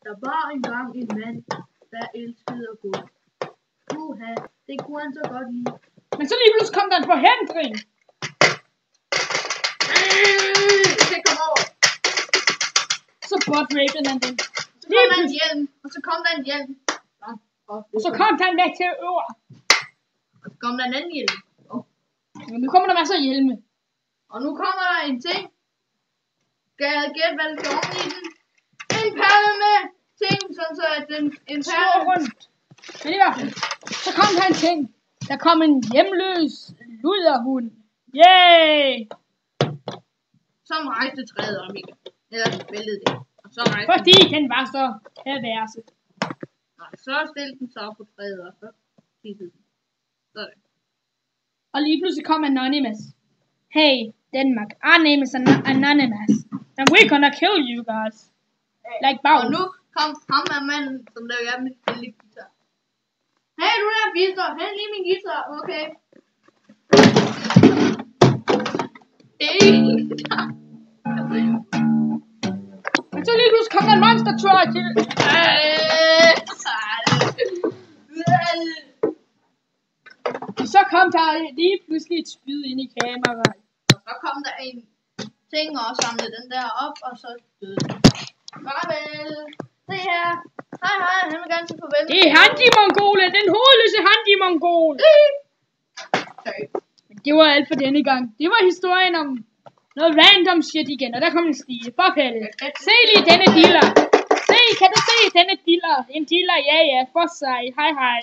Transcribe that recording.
Der var engang en mand, der elskede at gå. Uha, det kunne han så godt lide. Men så lige pludselig kom der en forhindring. Jeg kan komme over. Så butt-rapede han den. Så kom der en hjelm, og så kom der en hjelm. Og så kom han væk til øver. Og så kom der en anden hjelm. Men nu kommer der masser af hjelme. Og nu kommer der en ting. Skal jeg gætte, hvad der står i den? En perle med ting, sådan så at den en perle rundt. Men i hvert fald, så kom der en ting. Der kom en hjemløs luderhund. Yay! Som rejste træet om igen. Eller væltede det. Og så rejste fordi den var så perverse. Nej, så stillede den sig op på træet, og så tissede den. Sådan. Og lige pludselig kom Anonymous. Hey, Denmark, our name is Anonymous. And we're gonna kill you guys. Like Bowser. Og nu kom ham af manden, som der gerne vil spille lidt guitar. Hey, du der Fisker, hent lige min guitar, okay. Og så lige pludselig kom der en monster truck til. Og så kom der lige pludselig et spyd ind i kameraet. Og så kom der en ting og samlede den der op, og så døde den. Farvel. Se her. Hej, han vil gerne sige farvel. Det er Handi-mongolen, den hovedløse Handi-mongol. Men det var alt for denne gang. Det var historien om noget random shit igen, og der kom en stige. Fuck alle. Se lige denne dealer. Se, kan du se denne dealer? En dealer, ja, for sig. Hej.